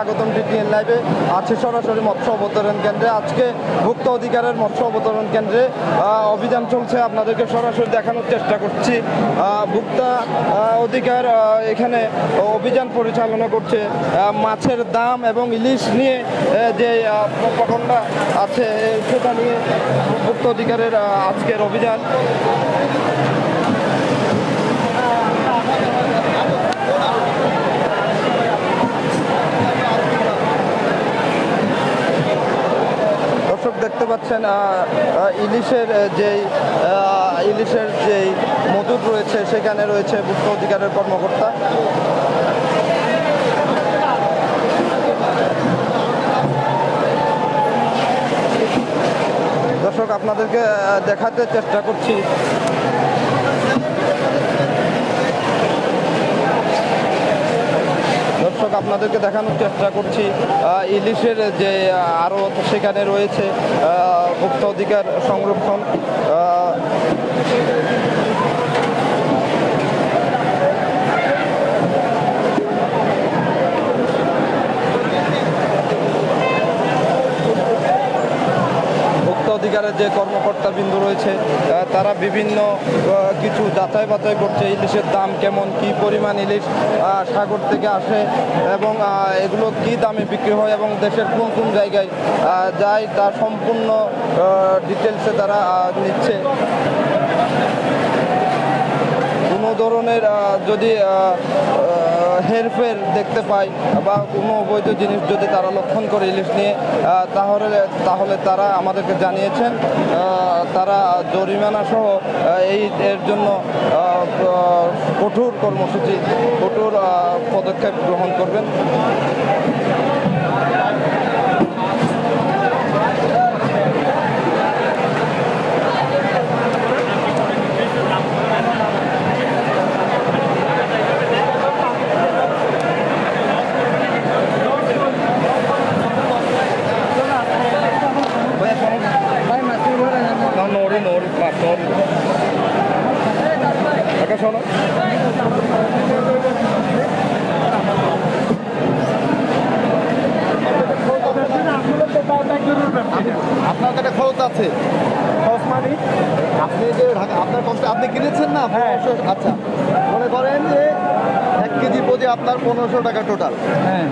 স্বাগতম টিটিএন লাইভে আছে সরাসরি মৎস্য অবতরণ কেন্দ্রে। আজকে ভুক্ত অধিকারের মৎস্য অবতরণ কেন্দ্রে অভিযান চলছে, আপনাদেরকে সরাসরি দেখানোর চেষ্টা করছি। ভুক্তা অধিকার এখানে অভিযান পরিচালনা করছে মাছের দাম এবং ইলিশ নিয়ে যে প্রকল্পটা আছে সেটা নিয়ে ভুক্ত অধিকারের আজকের অভিযান। দর্শক দেখতে পাচ্ছেন ইলিশের যেই মজুদ রয়েছে সেখানে রয়েছে ভুক্ত অধিকারের কর্মকর্তা। দর্শক আপনাদেরকে দেখাতে চেষ্টা করছি দেখানোর চেষ্টা করছি ইলিশের যে আরও সেখানে রয়েছে ভুক্ত অধিকার সংরক্ষণ। অধিকারের যে কর্মকর্তা বিন্দু রয়েছে তারা বিভিন্ন কিছু যাচাই বাছাই করছে, ইলিশের দাম কেমন, কি পরিমাণ ইলিশ সাগর থেকে আসে এবং এগুলো কি দামে বিক্রি হয় এবং দেশের কোন কোন জায়গায় যায় তার সম্পূর্ণ ডিটেলসে তারা নিচ্ছে। কোনো ধরনের যদি হেরফের দেখতে পাই বা কোনো অবৈধ জিনিস যদি তারা লক্ষণ করে ইলিশ নিয়ে তাহলে তারা আমাদেরকে জানিয়েছেন তারা জরিমানা সহ এর জন্য কঠোর পদক্ষেপ গ্রহণ করবেন। আপনার কাছে খরচ আছে, খরচ মানে আপনি যে আপনার কষ্ট আপনি কিনেছেন না। হ্যাঁ আচ্ছা, মনে করেন যে 1 কেজি প্রতি আপনার 1500 টাকা টোটাল। হ্যাঁ,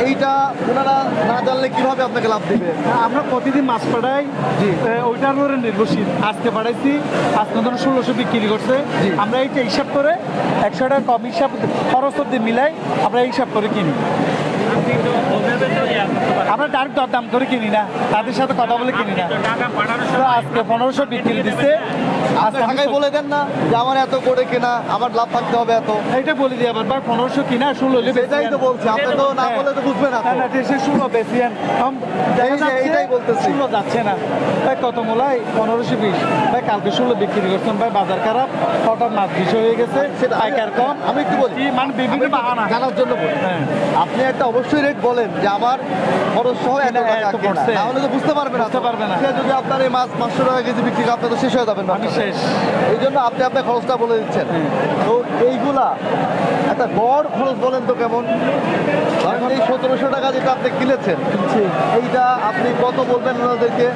এইটা ওনারা না জানলে কিভাবে আপনাকে লাভ দেবে? আমরা প্রতিদিন মাছ পাঠাই, ওইটার উপরে নির্ভরশীল। আজকে পাঠাইছি, আজকে ধরুন 1600 বিক্রি করছে। আমরা এইটা হিসাব করে 100 টাকা কম হিসাব খরচ দিয়ে মিলাই আমরা হিসাব করে কিনি। আমরা ডাইরেক্ট দাম করে কিনি না, তাদের সাথে কথা বলে কিনি না। আজকে 1500 বিক্রি দিচ্ছে। আজকে বলে দেন না যে আমার এত করে কেনা, আমার লাভ থাকতে হবে এত। এইটা বলে দিই আবার 1500 কিনা 16 সেটাই তো বলছি, আপনি তো না বলে তো বুঝবেন না। 16 বেশি এইটাই বলতেছি, 16 যাচ্ছে না ভাই। কত মূলাই 1520 ভাই, কালকে 16 বিক্রি করছেন ভাই। বাজার খারাপ, হঠাৎ মাছ বিষয় হয়ে গেছে, পাইকার কম। আমি একটু বলি, মানে বিভিন্ন বাহানা জানার জন্য বলি। আপনি একটা অবশ্যই রেট বলেন যে আমার খরচ সহ এত টাকা পড়ছে, তাহলে তো বুঝতে পারবে না। সে যদি আপনার এই মাছ 500 টাকা কেজি বিক্রি করে, আপনি তো শেষ হয়ে যাবেন। আমি শেষ। এই জন্য আপনি আপনার খরচটা বলে দিচ্ছেন। তো এইগুলা একটা গড় খরচ বলেন তো কেমন? এই 1700 টাকা যেটা আপনি কিনেছেন, এইটা আপনি কত বলবেন ওনাদেরকে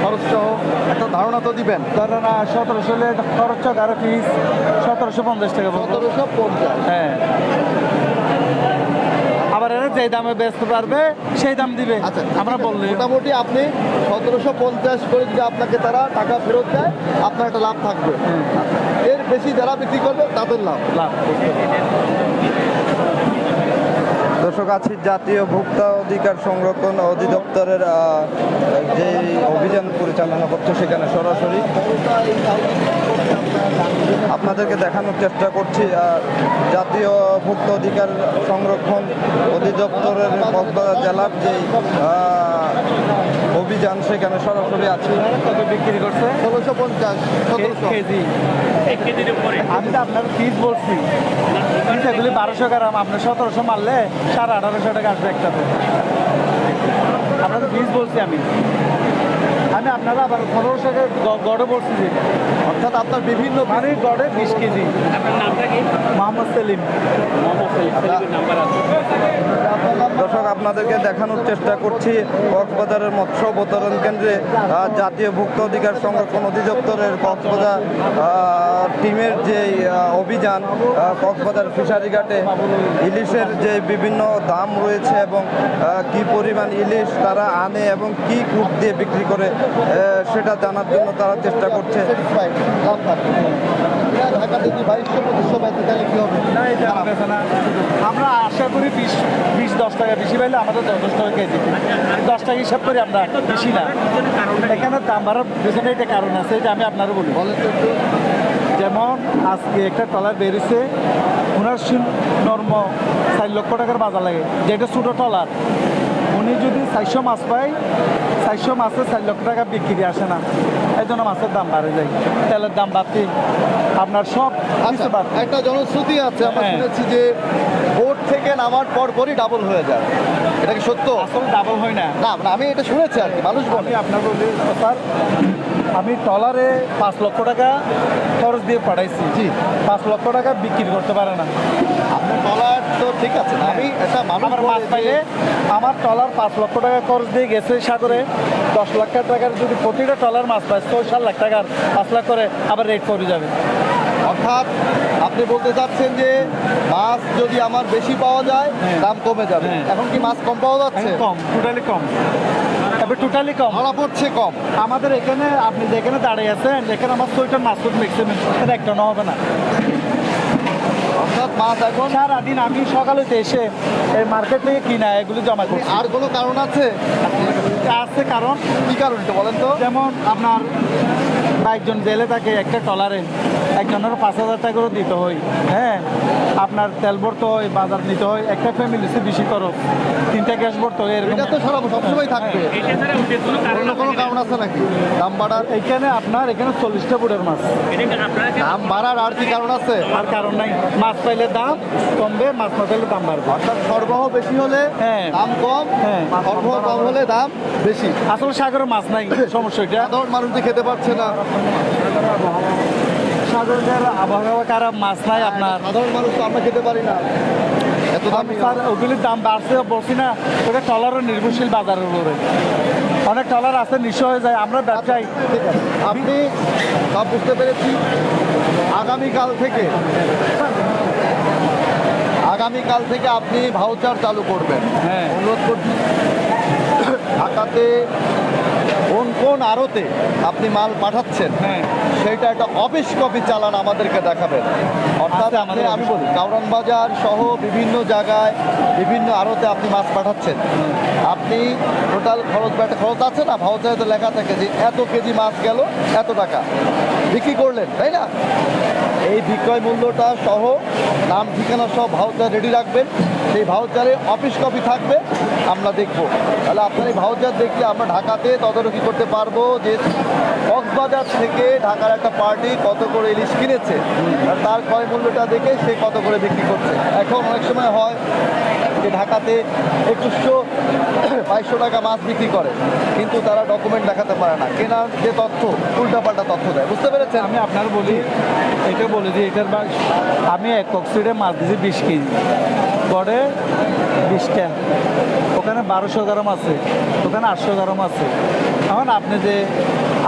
খরচ সহ? একটা ধারণা তো দিবেন। ধারণা 1700 খরচ আর ফিস 1750 টাকা। 1750। হ্যাঁ, আবার এরা যে দামে বেচতে পারবে সেই দাম দিবে। আচ্ছা, আমরা বললে মোটামুটি আপনি 1750 করে যদি আপনাকে তারা টাকা ফেরত দেয়, আপনার একটা লাভ থাকবে। এর বেশি যারা বিক্রি করবে তাদের লাভ। দর্শক আছি জাতীয় ভোক্তা অধিকার সংরক্ষণ অধিদপ্তরের যে অভিযান পরিচালনা করছে সেখানে সরাসরি আপনাদেরকে দেখানোর চেষ্টা করছি। জাতীয় ভোক্তা অধিকার সংরক্ষণ অধিদপ্তরের কক্সবাজার জেলার যে অভিযান সেখানে সরাসরি আছে। কত বিক্রি করছে? 1650 কেজি। 1 কেজির উপরে আমি তো আপনার ফিস বলছি, এগুলি 1200 গ্রাম। আপনার 1700 মারলে 1850 টাকা আসবে একটাতে। আপনার ফিস বলছি আমি আপনারা আবার 1500 টাকা গড়ে বলছি। অর্থাৎ আপনার বিভিন্ন মানে গড়ে 20 কেজি। আপনার নামটা কি? মোহাম্মদ সেলিম। দর্শক আপনার আপনাদেরকে দেখানোর চেষ্টা করছি কক্সবাজারের মৎস্য অবতরণ কেন্দ্রে জাতীয় ভোক্তা অধিকার সংরক্ষণ অধিদপ্তরের কক্সবাজার টিমের যে অভিযান কক্সবাজার ফিশারি ঘাটে ইলিশের যে বিভিন্ন দাম রয়েছে এবং কি পরিমাণ ইলিশ তারা আনে এবং কি কূপ দিয়ে বিক্রি করে সেটা জানার জন্য তারা চেষ্টা করছে। দাম থাকে ঢাকাতে যদি 2200-2500 বেচে তাহলে কি হবে? না এটা হবে না। আমরা আশা করি 20-10 টাকা বেশি পাইলে আমাদের 10 টাকা কেজি, 10 টাকা হিসাব করি আমরা, বেশি না। এখানে দাম বাড়ার পিছনে এটা কারণ আছে, এটা আমি আপনারও বলি। বলেন তো একটু। যেমন আজকে একটা ট্রলার বেরিয়েছে, ওনার নর্ম 4 লক্ষ টাকার বাজার লাগে, যেটা ছোটো ট্রলার। উনি যদি 400 মাছ পায়, 400 মাছে 4 লক্ষ টাকা বিক্রি আসে না, এই জন্য মাছের দাম বাড়ে যায়। তেলের দাম বাড়তে আপনার সব কিছু বাড়তে। একটা জনশ্রুতি আছে, আমরা হ্যাঁ। শুনেছি যে বোট থেকে নামার পরই ডাবল হয়ে যায়, এটা কি সত্য? আসলে ডাবল হয় না। না না, আমি এটা শুনেছি আর কি, মানুষ বলে। আমি আপনার বলি স্যার, আমি ট্রলারে 5 লক্ষ টাকা খরচ দিয়ে পাঠাইছি, জি। 5 লক্ষ টাকা বিক্রি করতে পারে না। আপনার ট্রলার তো ঠিক আছে না, আমি এটা মানুষ আমার মাছ বলে পাইলে আমার ট্রলার 5 লক্ষ টাকা খরচ দিয়ে গেছে সাগরে, 10 লাখ টাকার যদি প্রতিটা ট্রলার মাছ পায় 6-7 লাখ টাকার 5 লাখ করে আবার রেট করে যাবে। অর্থাৎ আপনি বলতে চাচ্ছেন যে মাছ যদি আমার বেশি পাওয়া যায় হ্যাঁ। দাম কমে যাবে। হ্যাঁ। এখন কি মাছ কম পাওয়া যাচ্ছে? কম, টোটালি কম, তবে টোটালি কম। ধরা পড়ছে কম। আমাদের এখানে আপনি যেখানে দাঁড়িয়ে আছেন, এখানে আমার 6টা মাছ ম্যাক্সিমাম, এটা একটা না হবে না। অর্থাৎ মাছ এখন সারাদিন আমি সকালে এসে এই মার্কেট থেকে কিনা এগুলি জমা করছি। আর কোনো কারণ আছে? আছে কারণ, কি কারণ এটা বলেন তো? যেমন আপনার 22 জন জেলে থাকে একটা ট্রলারে, একজনের 5,000 টাকা করে দিতে হয়। হ্যাঁ, আপনার তেল ভরতে হয়, বাজার নিতে হয়, একটা ফ্যামিলি বেশি খরচ, 3টা গ্যাস ভরতে হয়, এরকম। এটা তো সবসময় থাকবে। অন্য কোনো কারণ আছে নাকি দাম বাড়ার? এইখানে আপনার এখানে 40টা বুটের মাছ, দাম বাড়ার আর কি কারণ আছে? আর কারণ নাই। মাছ পাইলে দাম কমবে, মাছ না পাইলে দাম বাড়বে। অর্থাৎ সরবরাহ বেশি হলে হ্যাঁ। দাম কম, হ্যাঁ। সরবরাহ কম হলে দাম বেশি। আসলে সাগরে মাছ নাই, সমস্যা এটা। সাধারণ মানুষ যে খেতে পারছে না, সাগরের আবহাওয়া খারাপ, মাছ নাই আপনার। সাধারণ মানুষ তো আমরা খেতে পারি না, এত দাম। আমি স্যার ওগুলির দাম বাড়ছে বলছি না, ওটা ট্রলারও নির্ভরশীল বাজারের উপরে। অনেক ট্রলার আছে নিঃস্ব হয়ে যায়, আমরা ব্যবসায়ী। ঠিক আছে, আপনি সব বুঝতে পেরেছি। আগামীকাল থেকে আপনি ভাউচার চালু করবেন। হ্যাঁ। অনুরোধ করছি ঢাকাতে কোন আড়তে আপনি মাল পাঠাচ্ছেন, হ্যাঁ। সেইটা একটা অফিস কপি চালান আমাদেরকে দেখাবেন। অর্থাৎ আছে আমাদের আমি বলি কাউরান বাজার সহ বিভিন্ন জায়গায় বিভিন্ন আড়তে আপনি মাছ পাঠাচ্ছেন, আপনি টোটাল একটা খরচ আছে না, ভাউচারে তো লেখা থাকে যে এত কেজি মাছ গেল এত টাকা বিক্রি করলেন, তাই না? এই বিক্রয় মূল্যটা সহ নাম ঠিকানা সহ ভাউচার রেডি রাখবেন। সেই ভাউচারে অফিস কপি থাকবে, আমরা দেখব। তাহলে আপনার এই ভাউচার দেখলে আমরা ঢাকাতে তদারকি করতে পারবো যে কক্সবাজার থেকে ঢাকার একটা পার্টি কত করে ইলিশ কিনেছে, আর তার ক্রয় মূল্যটা দেখে সে কত করে বিক্রি করছে। এখন অনেক সময় হয় যে ঢাকাতে 2100-2200 টাকা মাছ বিক্রি করে, কিন্তু তারা ডকুমেন্ট দেখাতে পারে না, কেনার যে তথ্য উল্টাপাল্টা তথ্য দেয়। বুঝতে পেরেছেন? আমি আপনার বলি, এটা বলে দিই, এটার আমি এক কক্সিডে মাছ দিয়েছি 20 কেজি, গড়ে 20টা, ওখানে 1200 গ্রাম আছে, ওখানে 800 গ্রাম আছে। এখন আপনি যে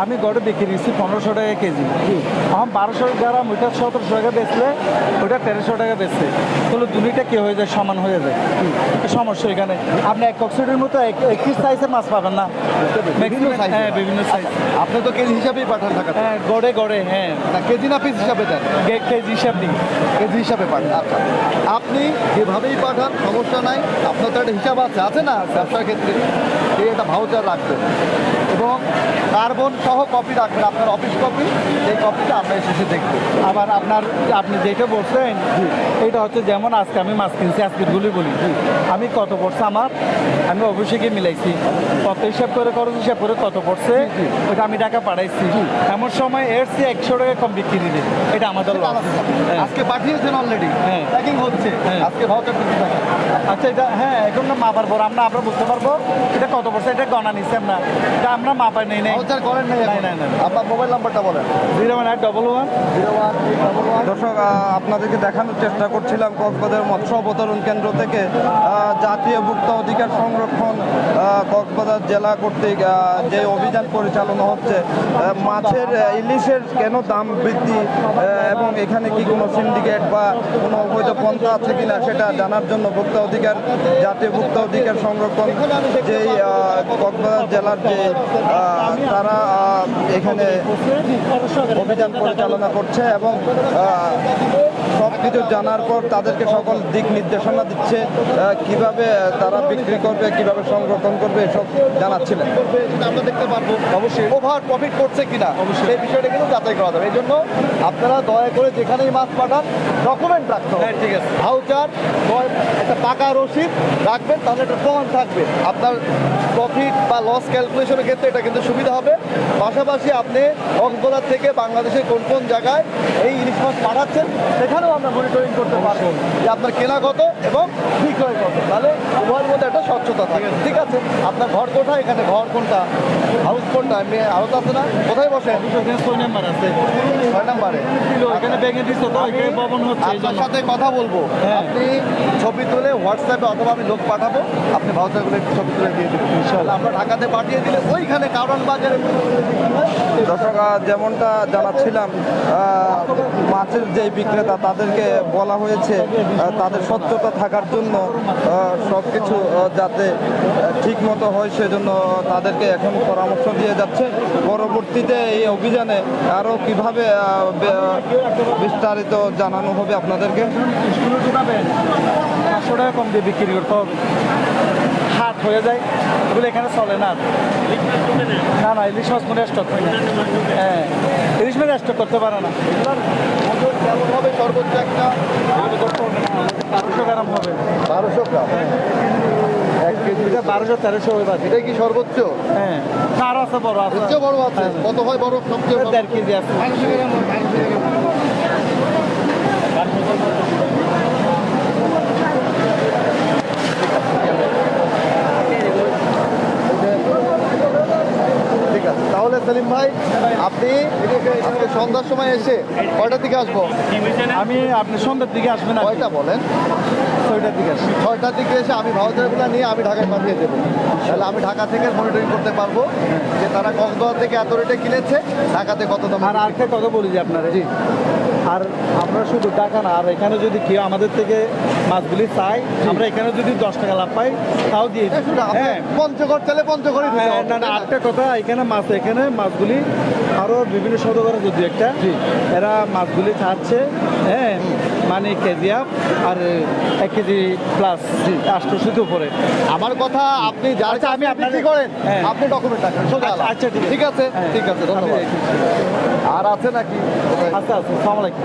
আমি গড়ে বিক্রি দিচ্ছি 1500 টাকা কেজি, এখন 1200 গ্রাম ওইটা 1700 টাকা বেচলে ওইটা 1300 টাকা বেচছে, তাহলে দুইটা কি হয়ে যায়, সমান হয়ে যায়। সমস্যা এখানে আপনি এক কক্সিডের মতো একই সাইজের মাছ পাবেন না, বিভিন্ন size হ্যাঁ বিভিন্ন সাইজ। আপনি তো কেজি হিসাবেই পাঠান ঢাকাতে, হ্যাঁ, গড়ে হ্যাঁ, না কেজি না পিস হিসাবে দেন? কেজি হিসাব দিই। কেজি হিসাবে পাঠান। আচ্ছা, আপনি যেভাবেই পাঠান সমস্যা নাই, আপনার তো একটা হিসাব আছে না ব্যবসার ক্ষেত্রে, এই একটা ভাউচার রাখবেন এবং কার্বন সহ কপি রাখবেন, আপনার অফিস কপি। এই কপিটা আমরা শেষে দেখব। আবার আপনি যেটা বলছেন এটা হচ্ছে, যেমন আজকে আমি মাছ কিনছি, আজকের গুলি বলি আমি কত পড়ছে আমার, আমি অবশ্যই গিয়ে মিলাইছি, কত হিসাব করে খরচ হিসাব করে কত পড়ছে, ওইটা আমি টাকা পাঠাইছি। এমন সময় এর চেয়ে 100 টাকা কম বিক্রি দিলে এটা আমাদের লস। আজকে পাঠিয়েছেন অলরেডি, হ্যাঁ। প্যাকিং হচ্ছে, হ্যাঁ। আজকে ভাউচার দিতে থাকেন। আচ্ছা এটা হ্যাঁ এখন না মাপার পর আমরা বুঝতে পারবো এটা কত বছর এটা গণা নিচ্ছি আমরা এটা আমরা মাপাই নেই নাই ভাউচার করেন নাই এখন? নাই, নাই। আপনার মোবাইল নাম্বারটা বলেন। 01811 0111 দর্শক আপনাদেরকে দেখানোর চেষ্টা করছিলাম কক্সবাজার মৎস্য অবতরণ কেন্দ্র থেকে জাতীয় ভোক্তা অধিকার সংরক্ষণ কক্সবাজার জেলা কর্তৃক যে অভিযান পরিচালনা হচ্ছে মাছের ইলিশের কেন দাম বৃদ্ধি এবং এখানে কি কোনো সিন্ডিকেট বা কোনো অবৈধ পন্থা আছে কিনা সেটা জানার জন্য ভোক্তা অধিকার জাতীয় ভোক্তা অধিকার সংরক্ষণ যেই কক্সবাজার জেলার যে তারা এখানে অভিযান পরিচালনা করছে এবং সব কিছু জানার পর তাদেরকে সকল দিক নির্দেশনা দিচ্ছে কিভাবে তারা বিক্রি করবে কিভাবে সংরক্ষণ করবে এসব জানাচ্ছিলেন। সেটা আমরা দেখতে পারবো অবশ্যই ওভার প্রফিট করছে কিনা সেই বিষয়টা কিন্তু যাচাই করা যাবে। এই জন্য আপনারা দয়া করে যেখানেই মাছ পাঠান ডকুমেন্ট রাখতে হবে। ঠিক আছে। ভাউচার একটা পাকা রসিদ রাখবেন, তাহলে একটা প্রমাণ থাকবে আপনার প্রফিট বা লস ক্যালকুলেশনের ক্ষেত্রে এটা কিন্তু সুবিধা হবে। পাশাপাশি আপনি কক্সবাজার থেকে বাংলাদেশের কোন কোন জায়গায় এই ইলিশ মাছ পাঠাচ্ছেন সেখানেও আমরা মনিটরিং করতে পারবো যে আপনার কেনা কত এবং বিক্রয় কত, তাহলে উভয়ের মধ্যে একটা স্বচ্ছতা থাকে। ঠিক আছে, আপনার ঘর কোথায়, এখানে ঘর কোনটা, হাউস কোনটা, আরত আছে না, কোথায় বসে? 6 নাম্বার আছে 6 নাম্বারে এখানে ব্যাগে দিচ্ছে তো এখানে ভবন হচ্ছে এই আপনার জন্য। সাথে কথা বলবো। হ্যাঁ। আপনি ছবি তুলে হোয়াটসঅ্যাপে অথবা আমি লোক পাঠাবো, আপনি ভাউচারগুলো একটু ছবি তুলে দিয়ে দেবেন ইনশাআল্লাহ। আমরা ঢাকাতে পাঠিয়ে দিলে ওইখানে কারণ বাজারে দর্শক যেমনটা জানাচ্ছিলাম মাছের যে বিক্রেতা তাদেরকে বলা হয়েছে তাদের স্বচ্ছতা থাকার জন্য সব কিছু যাতে ঠিক মতো হয় সেজন্য তাদেরকে এখন পরামর্শ দিয়ে যাচ্ছে। পরবর্তীতে এই অভিযানে আরও কিভাবে বিস্তারিত জানানো হবে আপনাদেরকে। স্কুলে ঢুকাবেন 500 টাকা কম দিয়ে বিক্রি করতে হবে, হাট হয়ে যায়, এগুলো এখানে চলে না। না না ইলিশ মাছ মনে স্টক হয় না। হ্যাঁ ইলিশ মাছ স্টক করতে পারে না। ওজন কেমন হবে সর্বোচ্চ একটা? 1200 গ্রাম হবে। 1200 গ্রাম, 1 কেজি। এটা 1200-1300 হবে বাকি। এটাই কি সর্বোচ্চ? হ্যাঁ না আরও আছে বড় আছে, সবচেয়ে বড় আছে? কত হয় বড় সবচেয়ে বড়? 1.5 কেজি আছে। ঠিক আছে, তাহলে সেলিম ভাই আপনি আজকে সন্ধ্যার সময় এসে কয়টার দিকে আসবো? আপনি সন্ধ্যার দিকে আসবেন আর কি। কয়টা বলেন? 6টার দিকে আসবেন। 6টার দিকে এসে আমি ভাউচারগুলো নিয়ে আমি ঢাকায় পাঠিয়ে দেবো। তাহলে আমি ঢাকা থেকে মনিটরিং করতে পারবো যে তারা কক্সবাজার থেকে এত রেটে কিনেছে, ঢাকাতে কত দাম। আর আরেকটা কথা বলি যে আপনারা জি, আর আমরা শুধু টাকা না, আর এখানে যদি কেউ আমাদের থেকে মাছগুলি চাই, আমরা এখানে যদি 10 টাকা লাভ পাই তাও দিয়ে দিই। হ্যাঁ পঞ্চগড় চালে পঞ্চগড়ই দিতে হবে। না না আরেকটা কথা, এখানে মাছগুলি আরো বিভিন্ন সদগরে যদি একটা এরা মাছগুলি ছাড়ছে, হ্যাঁ মানে কেজি আপ আর 1 কেজি প্লাস 800 উপরে। আমার কথা, আপনি যার আচ্ছা, আমি কাছে আপনাকে- বিক্রি করেন হ্যাঁ। আপনি ডকুমেন্ট রাখেন সোজা আলাপ। আচ্ছা, ঠিক আছে। ঠিক আছে, হ্যাঁ। ঠিক আছে, ধন্যবাদ। আর আছে নাকি? আচ্ছা আচ্ছা, আসসালামু আলাইকুম।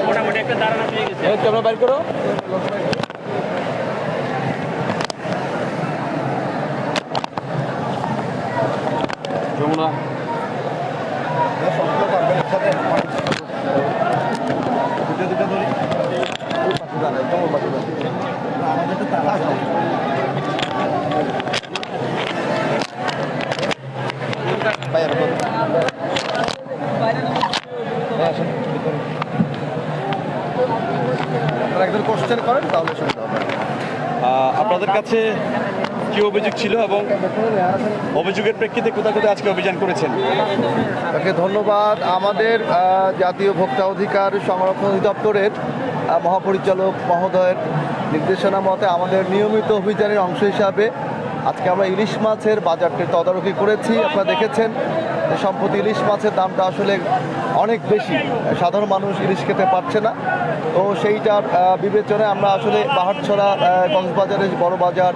মোটামুটি একটা ধারণা পেয়ে গেছে। তোমরা বাইর করো। যমুনা একজন কোশ্চেন করেন তাহলে সুবিধা হবে। আপনাদের কাছে কি অভিযোগ ছিল এবং অভিযোগের প্রেক্ষিতে কোথায় কোথায় আজকে অভিযান করেছেন? তাকে ধন্যবাদ। আমাদের জাতীয় ভোক্তা অধিকার সংরক্ষণ অধিদপ্তরের মহাপরিচালক মহোদয়ের নির্দেশনা মতে আমাদের নিয়মিত অভিযানের অংশ হিসাবে আজকে আমরা ইলিশ মাছের বাজারটির তদারকি করেছি। আপনারা দেখেছেন যে সম্প্রতি ইলিশ মাছের দামটা আসলে অনেক বেশি, সাধারণ মানুষ ইলিশ খেতে পারছে না। তো সেইটার বিবেচনায় আমরা আসলে পাহাড়ছড়া কক্সবাজারের বড় বাজার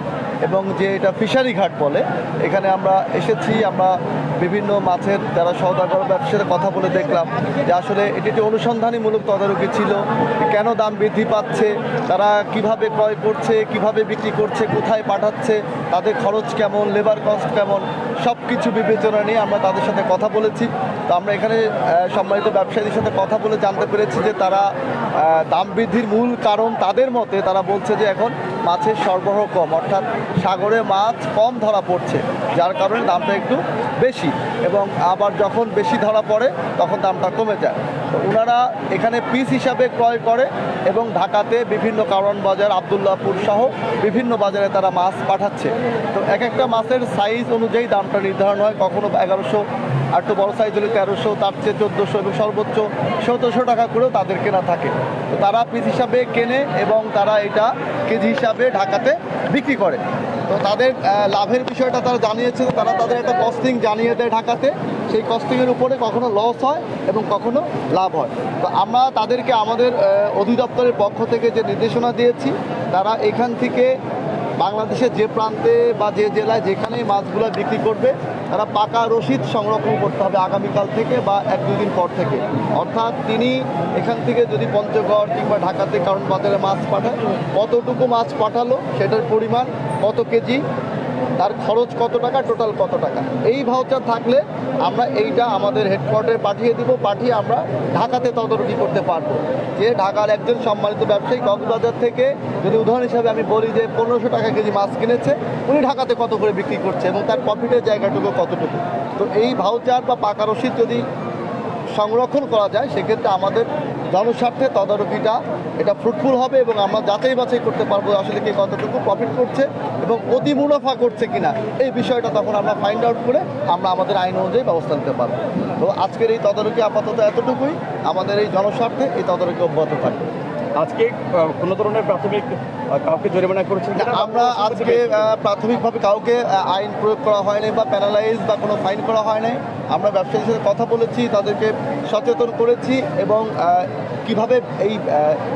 এবং যে এটা ফিশারি ঘাট বলে, এখানে আমরা এসেছি। আমরা বিভিন্ন মাছের যারা সওদাগর ব্যবসার কথা বলে দেখলাম যে আসলে এটি একটি অনুসন্ধানীমূলক তদারকি ছিল, কেন দাম বৃদ্ধি পাচ্ছে, তারা কিভাবে ক্রয় করছে, কিভাবে বিক্রি করছে, কোথায় পাঠাচ্ছে, তাদের খরচ কেমন, লেবার কস্ট কেমন, সব কিছু বিবেচনা নিয়ে আমরা তাদের সাথে কথা বলেছি। তো আমরা এখানে সম্মানিত ব্যবসায়ীদের সাথে কথা বলে জানতে পেরেছি যে তারা দাম বৃদ্ধির মূল কারণ তাদের মতে তারা বলছে যে এখন মাছের সরবরাহ কম, অর্থাৎ সাগরে মাছ কম ধরা পড়ছে, যার কারণে দামটা একটু বেশি, এবং আবার যখন বেশি ধরা পড়ে তখন দামটা কমে যায়। তো ওনারা এখানে পিস হিসাবে ক্রয় করে এবং ঢাকাতে বিভিন্ন কারণ বাজার, আবদুল্লাহপুর সহ বিভিন্ন বাজারে তারা মাছ পাঠাচ্ছে। তো এক একটা মাছের সাইজ অনুযায়ী দামটা নির্ধারণ হয়, কখনো 1100, আর একটু বড় সাইজ হলে 1300, তার চেয়ে 1400 এবং সর্বোচ্চ 1700 টাকা করেও তাদের কেনা থাকে। তো তারা পিস হিসাবে কেনে এবং তারা এটা কেজি হিসাবে ঢাকাতে বিক্রি করে। তো তাদের লাভের বিষয়টা তারা জানিয়েছে, তারা তাদের একটা কস্টিং জানিয়ে দেয় ঢাকাতে, সেই কস্টিংয়ের উপরে কখনো লস হয় এবং কখনো লাভ হয়। তো আমরা তাদেরকে আমাদের অধিদপ্তরের পক্ষ থেকে যে নির্দেশনা দিয়েছি, তারা এখান থেকে বাংলাদেশের যে প্রান্তে বা যে জেলায় যেখানেই মাছগুলো বিক্রি করবে, তারা পাকা রসিদ সংরক্ষণ করতে হবে আগামীকাল থেকে বা 1-2 দিন পর থেকে। অর্থাৎ তিনি এখান থেকে যদি পঞ্চগড় কিংবা ঢাকাতে কারণ বাজারে মাছ পাঠায়, কতটুকু মাছ পাঠালো, সেটার পরিমাণ কত কেজি, তার খরচ কত টাকা, টোটাল কত টাকা, এই ভাউচার থাকলে আমরা এইটা আমাদের হেডকোয়ার্টারে পাঠিয়ে দিব। পাঠিয়ে আমরা ঢাকাতে তদারকি করতে পারবো যে ঢাকার একজন সম্মানিত ব্যবসায়ী কক্সবাজার থেকে, যদি উদাহরণ হিসাবে আমি বলি যে 1500 টাকা কেজি মাছ কিনেছে, উনি ঢাকাতে কত করে বিক্রি করছে এবং তার প্রফিটের জায়গাটুকু কতটুকু। তো এই ভাউচার বা পাকা রসিদ যদি সংরক্ষণ করা যায়, সেক্ষেত্রে আমাদের জনস্বার্থে তদারকিটা এটা ফ্রুটফুল হবে এবং আমরা যাচাই বাছাই করতে পারবো আসলে কে কতটুকু প্রফিট করছে এবং অতি মুনাফা করছে কিনা, এই বিষয়টা তখন আমরা ফাইন্ড আউট করে আমরা আমাদের আইন অনুযায়ী ব্যবস্থা নিতে পারবো। তো আজকের এই তদারকি আপাতত এতটুকুই, আমাদের এই জনস্বার্থে এই তদারকি অব্যাহত থাকবে। আজকে কোনো ধরনের প্রাথমিক কাউকে জরিমানা করেছেন? আমরা আজকে প্রাথমিকভাবে কাউকে আইন প্রয়োগ করা হয়নি বা প্যানালাইজ বা কোনো ফাইন করা হয় নাই। আমরা ব্যবসায়ীদের সাথে কথা বলেছি, তাদেরকে সচেতন করেছি এবং কিভাবে এই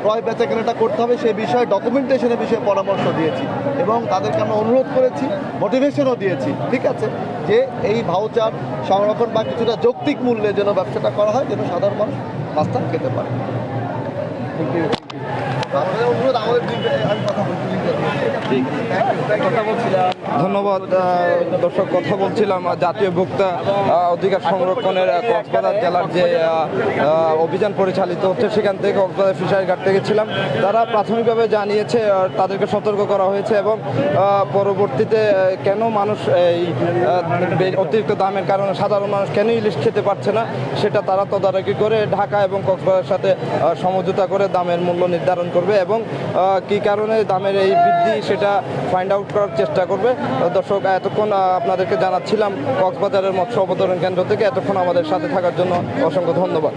ক্রয় বেচা কেনাটা করতে হবে সেই বিষয়ে ডকুমেন্টেশনের বিষয়ে পরামর্শ দিয়েছি এবং তাদেরকে আমরা অনুরোধ করেছি, মোটিভেশনও দিয়েছি, ঠিক আছে, যে এই ভাউচার সংরক্ষণ বা কিছুটা যৌক্তিক মূল্যে যেন ব্যবসাটা করা হয়, যেন সাধারণ মানুষ মাছটা খেতে পারে। আমাদের অনুরোধ, আমাদের আমি কথা বলছিলাম। ধন্যবাদ দর্শক, কথা বলছিলাম জাতীয় ভোক্তা অধিকার সংরক্ষণের কক্সবাজার জেলার যে অভিযান পরিচালিত হচ্ছে, সেখান থেকে কক্সবাজার ফিশারি ঘাট থেকে ছিলাম। তারা প্রাথমিকভাবে জানিয়েছে, তাদেরকে সতর্ক করা হয়েছে এবং পরবর্তীতে কেন মানুষ এই অতিরিক্ত দামের কারণে সাধারণ মানুষ কেন ইলিশ খেতে পারছে না, সেটা তারা তদারকি করে ঢাকা এবং কক্সবাজারের সাথে সমঝোতা করে দামের মূল্য নির্ধারণ করবে এবং কী কারণে দামের এই বৃদ্ধি সেটা ফাইন্ড আউট করার চেষ্টা করবে। দর্শক, এতক্ষণ আপনাদেরকে জানাচ্ছিলাম কক্সবাজারের মৎস্য অবতরণ কেন্দ্র থেকে। এতক্ষণ আমাদের সাথে থাকার জন্য অসংখ্য ধন্যবাদ।